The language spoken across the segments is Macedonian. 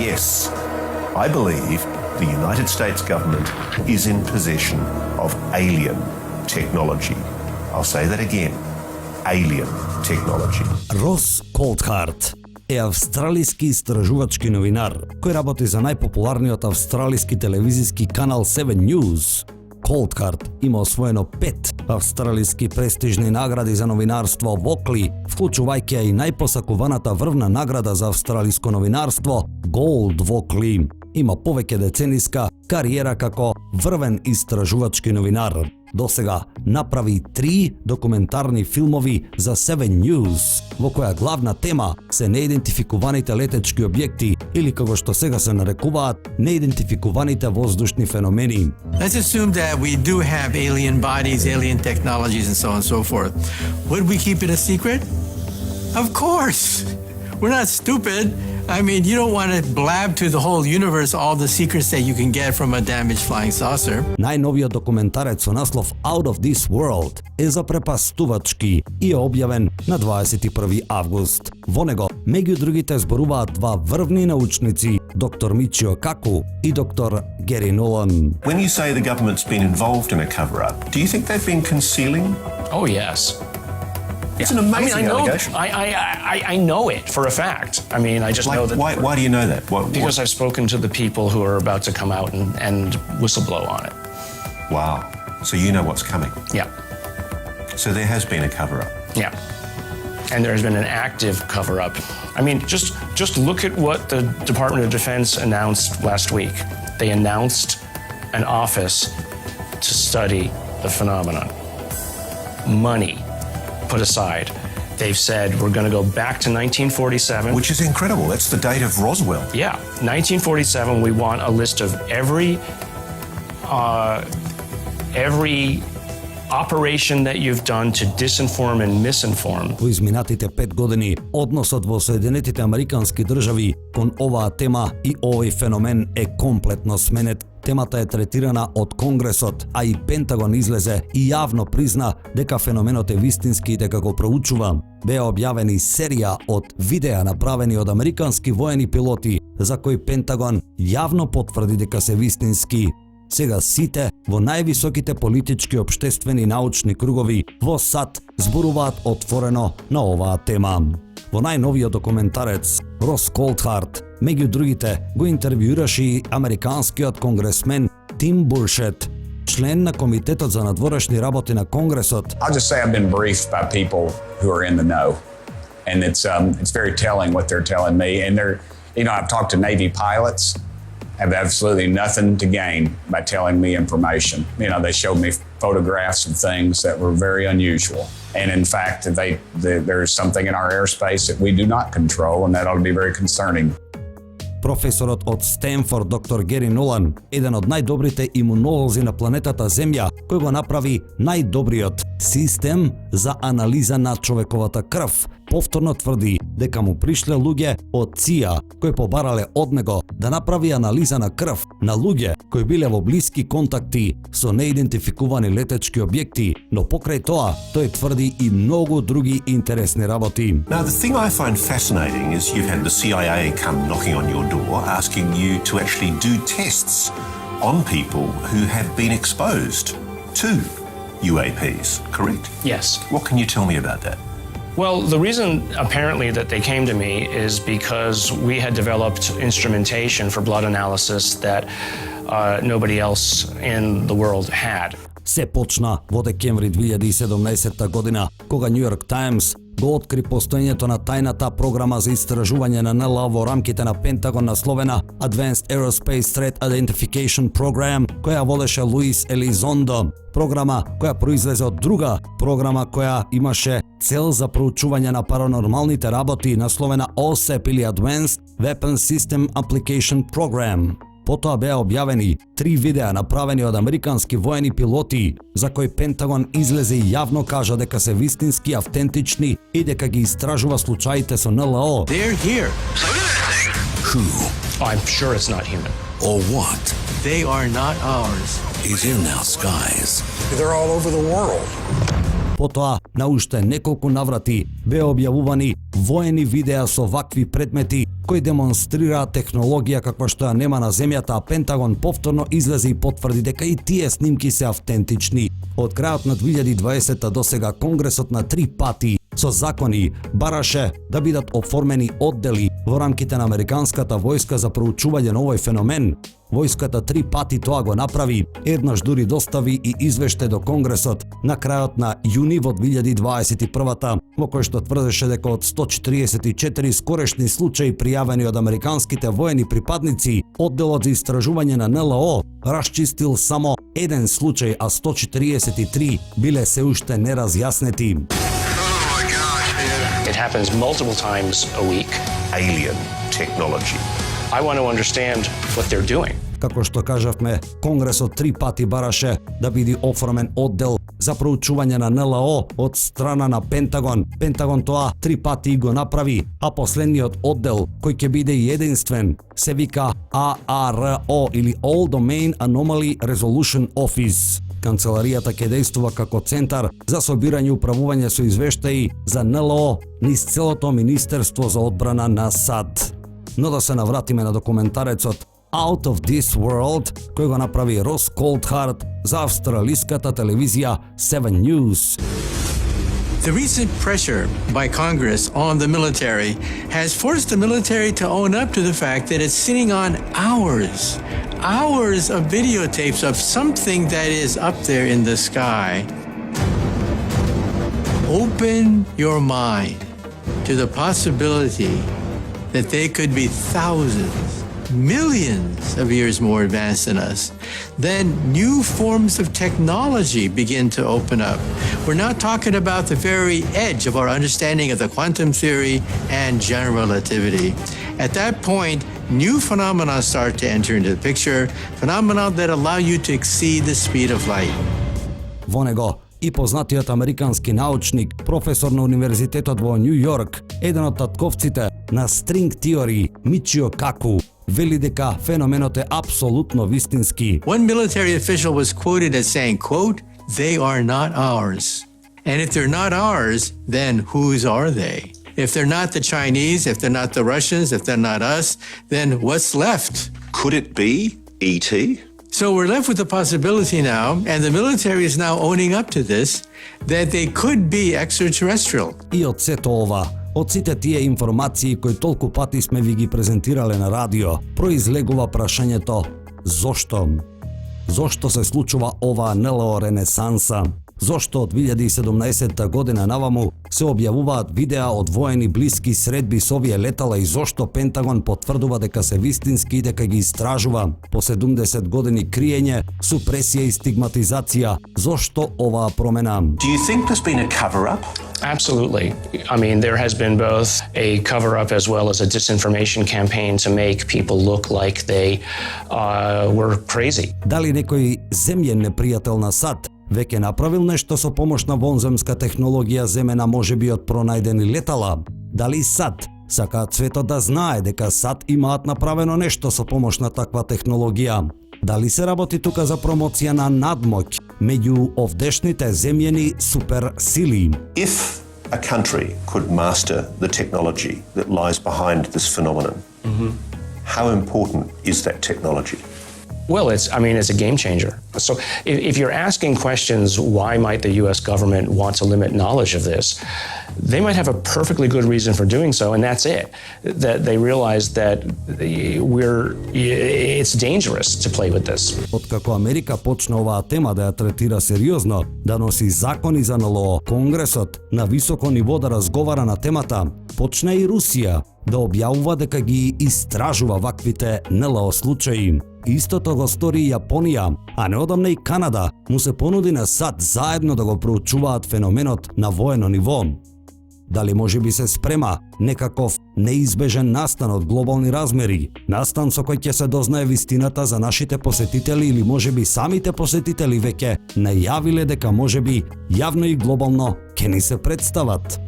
Yes, I believe the United States government is in possession of alien technology. I'll say that again. Alien technology. Рос Колтхарт е австралиски истражувачки новинар кој работи за најпопуларниот австралиски телевизиски канал 7 News. Coulthart има освоено 5 австралиски престижни награди за новинарство во Окли, вклучувајќи и најпосакуваната врвна награда за австралиско новинарство Gold во Окли. Има повеќе децениска кариера како врвен истражувачки новинар. Досега направи 3 документарни филмови за 7 News, во која главна тема се неидентификуваните летечки објекти или како што сега се нарекуваат неидентификуваните воздушни феномени. Let's assume that we do have alien bodies, alien technologies and so on and so forth. Would we keep it a secret? Of course. We're not stupid. I mean, you don't want to blab to the whole universe all the secrets that you can get from a damaged flying saucer. Најновиот документарец со наслов Out of This World е запрепастувачки и е објавен на 21 август. Во него, меѓу другите, зборуваат два врвни научници, доктор Мичио Каку и доктор Гери Нолан. When you say the government's been involved in a cover-up, do you think they've been concealing? Oh, yes. It's an amazing allegation. I know it for a fact. I mean, I just know that. Why do you know that? Because I've spoken to the people who are about to come out and whistleblow on it. Wow. So you know what's coming? Yeah. So there has been a cover-up? Yeah. And there's been an active cover-up. I mean, just look at what the Department of Defense announced last week. They announced an office to study the phenomenon. Money put aside. They've said we're going to go back to 1947. Which is incredible. That's the date of Roswell. Yeah, 1947. We want a list of every operation that you've done to disinform and misinform. Во изминатите 5 години, односот во Соединетите Американски држави кон оваа тема и овој феномен е комплетно сменет. Темата е третирана од Конгресот, а и Пентагон излезе и јавно призна дека феноменот е вистински и дека го проучува. Беа објавени серија од видеа направени од американски воени пилоти, за кои Пентагон јавно потврди дека се вистински. Сега сите во највисоките политички, општествени и научни кругови во САД зборуваат отворено на оваа тема. Во најновиот документарец, Рос Колтхарт, меѓу другите, го интервјуираше и американскиот конгресмен Тим Буршет, член на Комитетот за надворешни работи на Конгресот. I'll just say I've been briefed by people who are in the know. And it's very telling what they're telling me. And I've talked to Navy pilots, have absolutely nothing to gain by telling me information. They showed me photographs of things that were very unusual. And in fact, there's something in our airspace that we do not control, and that ought to be very concerning. Професорот од Стенфорд, доктор Гери Нолан, еден од најдобрите имунолози на планетата Земја, кој го направи најдобриот систем за анализа на човековата крв, повторно тврди дека му пришле луѓе од ЦИА кои побарале од него да направи анализа на крв на луѓе кои биле во блиски контакти со неидентификувани летечки објекти, но покрај тоа тој тврди и многу други интересни работи. Now, the thing I find fascinating is you've had the CIA come knocking on your door asking you to actually do tests on people who have been exposed to UAPs, correct? Yes. What can you tell me about that? Well, the reason apparently that they came to me is because we had developed instrumentation for blood analysis that nobody else in the world had. Се почна во декември 2017 година, кога Њујорк Таймс го откри постоењето на тајната програма за истражување на НЛО во рамките на Пентагон насловена Advanced Aerospace Threat Identification Program, која водеше Луис Елизондо. Програма која произлезе од друга програма која имаше цел за проучување на паранормалните работи, насловена OSAP или Advanced Weapon System Application Program. Потоа беа објавени 3 видеа направени од американски воени пилоти, за кои Пентагон излезе и јавно кажа дека се вистински, автентични и дека ги истражува случаите со НЛО. They're here. Who I'm sure it's not human. or what They are not ours. is in our skies? They're all over the world. Потоа, на уште неколку наврати, беа објавувани воени видеа со вакви предмети кој демонстрира технологија каква што ја нема на земјата, а Пентагон повторно излезе и потврди дека и тие снимки се автентични. Од крајот на 2020 до сега Конгресот на 3 пати со закони бараше да бидат оформени оддели во рамките на американската војска за проучување на овој феномен. Војската 3 пати тоа го направи, еднаш дури достави и извештај до Конгресот на крајот на јуни во 2021 во кој што тврдеше дека од 144 скорешни случаи пријавени од американските воени припадници, одделот за истражување на НЛО расчистил само еден случај, а 143 биле се уште неразјаснети. It happens multiple times a week. Alien technology. I want to understand what they're doing. Како што кажавме, Конгресот 3 пати бараше да биде оформен оддел за проучување на НЛО од страна на Пентагон. Пентагон тоа 3 пати го направи, а последниот оддел, кој ќе биде единствен, се вика ARO или All Domain Anomaly Resolution Office. Канцеларијата ќе действува како центар за собирање и управување со извештаи за НЛО низ целото Министерство за одбрана на САД. Но да се навратиме на документарецот Out of This World, кој го направи Рос Колтхарт за австралиската телевизија 7 News. The recent pressure by Congress on the military has forced the military to own up to the fact that it's sitting on hours of videotapes of something that is up there in the sky. Open your mind to the possibility that they could be thousands, millions of years more advanced than us. Then new forms of technology begin to open up. We're now talking about the very edge of our understanding of the quantum theory and general relativity. At that point, new phenomena start to enter into the picture, phenomena that allow you to exceed the speed of light. Во него и познатиот американски научник, професор на Универзитетот во Њујорк, еден од татковците на стринг теории, Мичио Каку, вели дека феноменот е апсолутно вистински. One military official was quoted as saying, quote, "They are not ours. And if they're not ours, then whose are they? If they're not the Chinese, if they're not the Russians, if they're not us, then what's left?" Could it be E.T.? So we're left with the possibility now, and the military is now owning up to this, that they could be extraterrestrial. И од сето ова, од сите тие информации кои толку пати сме ви ги презентирале на радио, произлегува прашањето зошто? Зошто се случува ова НЛО ренесанса? Зошто од 2017 година наваму се објавуваат видеа од воени блиски средби со овие летала и зошто Пентагон потврдува дека се вистински и дека ги истражува? По 70 години криење, супресија и стигматизација, зошто оваа промена? Do you think there's been a cover-up? Absolutely. I mean, there has been both a cover-up as well as a disinformation campaign to make people look like they were crazy. Дали некој земјен непријател на САД веќе направил нешто со помош на вонземска технологија земена можеби од пронајдени летала? Дали САД сакаат светот да знае дека САД имаат направено нешто со помош на таква технологија? Дали се работи тука за промоција на надмоќ меѓу овдешните земјени суперсили? If a country could master the technology that lies behind this phenomenon, how important is that technology? Well, it's a game changer. So if you're asking questions, why might the US government want to limit knowledge of this? They might have a perfectly good reason for doing so, and that's it. That they realize that it's dangerous to play with this. Откако Америка почна оваа тема да ја третира сериозно, да носи закони за НЛО, Конгресот на високо ниво да разговара на темата, почна и Русија да објавува дека ги истражува ваквите НЛО случаи. Истото го стори и Јапонија, а неодамна и Канада му се понуди на САД заедно да го проучуваат феноменот на воено ниво. Дали може би се спрема некаков неизбежен настан од глобални размери, настан со кој ќе се дознае вистината за нашите посетители или може би самите посетители веќе најавиле дека може би јавно и глобално ќе ни се представат?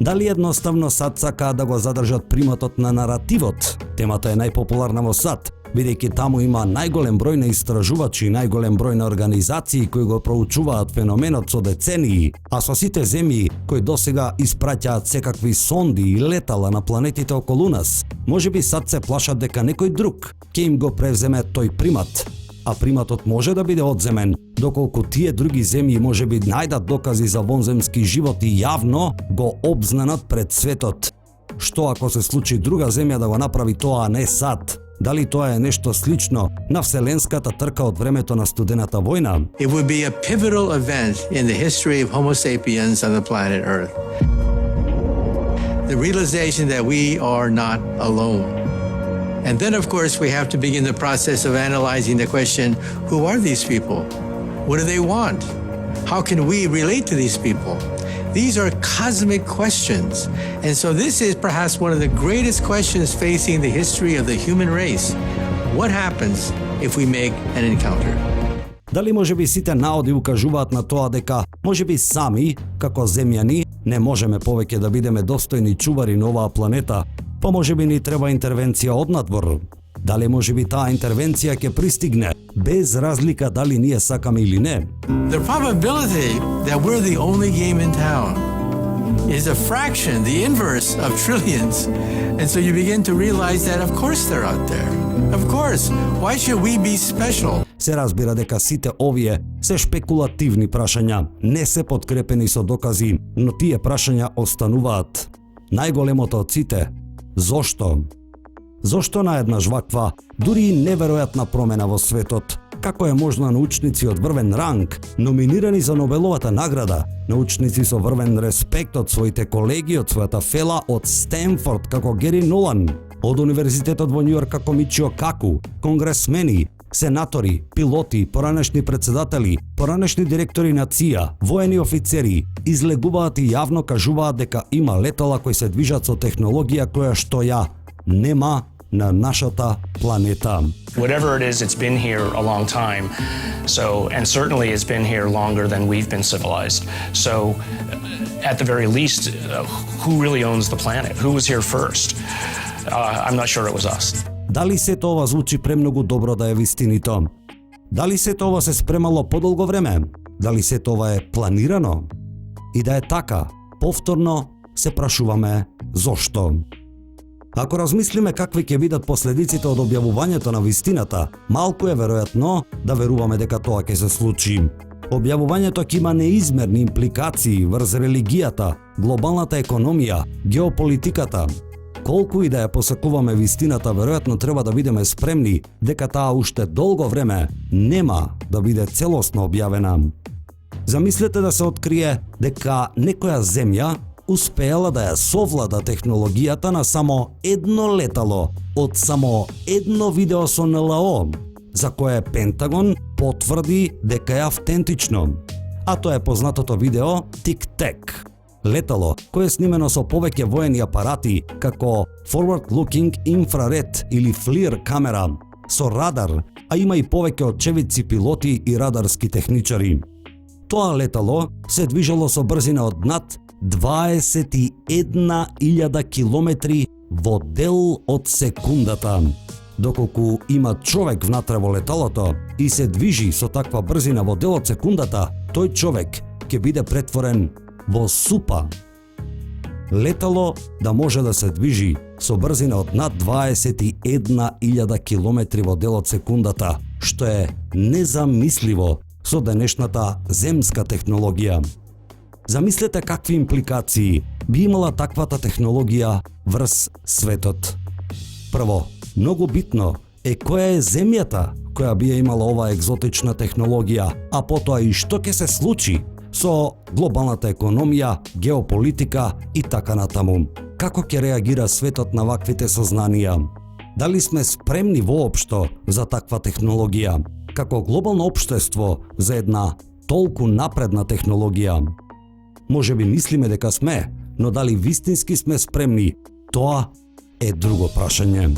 Дали едноставно САД сака да го задржат приматот на наративот? Темата е најпопуларна во САД, бидејќи таму има најголем број на истражувачи, најголем број на организации кои го проучуваат феноменот со децении, а со сите земји кои досега испраќаат секакви сонди и летала на планетите околу нас, можеби сад се плашат дека некој друг ќе им го превземе тој примат. А приматот може да биде одземен, доколку тие други земји можеби најдат докази за вонземски живот и јавно го обзнанат пред светот. Што ако се случи друга земја да го направи тоа, а не сад? Дали тоа е нешто слично на вселенската трка од времето на студената војна? It would be a pivotal event in the history of Homo sapiens on the planet Earth. The realization that we are not alone. And then, of course, we have to begin the process of analyzing the question, who are these people? What do they want? How can we relate to these people? These are cosmic questions. And so this is perhaps one of the greatest questions facing the history of the human race. What happens if we make an encounter? Дали можеби сите наоди укажуваат на тоа дека можеби сами, како земјани, не можеме повеќе да бидеме достојни чувари на оваа планета, па можеби ни треба интервенција од надвор? Дали можеби таа интервенција ќе пристигне, без разлика дали ние сакаме или не? The probability that we're the only game in town is a fraction, the inverse of trillions. And so you begin to realize that of course they're out there. Of course. Why should we be special? Се разбира дека сите овие се шпекулативни прашања, не се подкрепени со докази, но тие прашања остануваат. Најголемото од сите, зошто? Зошто наеднаш ваква, дури и неверојатна промена во светот? Како е можно научници од врвен ранг, номинирани за Нобеловата награда, научници со врвен респект од своите колеги, од својата фела од Стенфорд, како Гери Нолан, од Универзитетот во Њујорк како Мичио Каку, конгресмени, сенатори, пилоти, поранешни председатели, поранешни директори на ЦИА, воени офицери, излегуваат и јавно кажуваат дека има летала кои се движат со технологија која што ја нема на нашата планета. Whatever it is, it's been here a long time. So, and certainly it's been here longer than we've been civilized. So, at the very least, who really owns the planet? Who was here first? I'm not sure it was us. Дали сето ова звучи премногу добро да е вистинито? Дали сето ова се спремало подолго време? Дали сето ова е планирано? И да е така, повторно се прашуваме зошто. Ако размислиме какви ќе бидат последиците од објавувањето на вистината, малку е веројатно да веруваме дека тоа ќе се случи. Објавувањето ќе има неизмерни импликации врз религијата, глобалната економија, геополитиката. Колку и да ја посакуваме вистината, веројатно треба да бидеме спремни дека таа уште долго време нема да биде целосно објавена. Замислете да се открие дека некоја земја успеала да ја совлада технологијата на само едно летало од само едно видео со НЛО, за кое Пентагон потврди дека е автентично. А тоа е познатото видео Тик-Тек. Летало кое е снимено со повеќе воени апарати, како Forward Looking Infrared или FLIR камера, со радар, а има и повеќе очевидци пилоти и радарски техничари. Тоа летало се движело со брзина од над 21.000 километри во дел од секундата. Доколку има човек внатре во леталото и се движи со таква брзина во дел од секундата, тој човек ќе биде претворен во супа. Летало да може да се движи со брзина од над 21.000 километри во дел од секундата, што е незамисливо со денешната земска технологија. Замислете какви импликации би имала таквата технологија врз светот. Прво, многу битно е која е земјата која би ја имала оваа екзотична технологија, а потоа и што ќе се случи со глобалната економија, геополитика и така натаму. Како ќе реагира светот на ваквите сознанија? Дали сме спремни воопшто за таква технологија? Како глобално општество за една толку напредна технологија? Може би мислиме дека сме, но дали вистински сме спремни, тоа е друго прашање.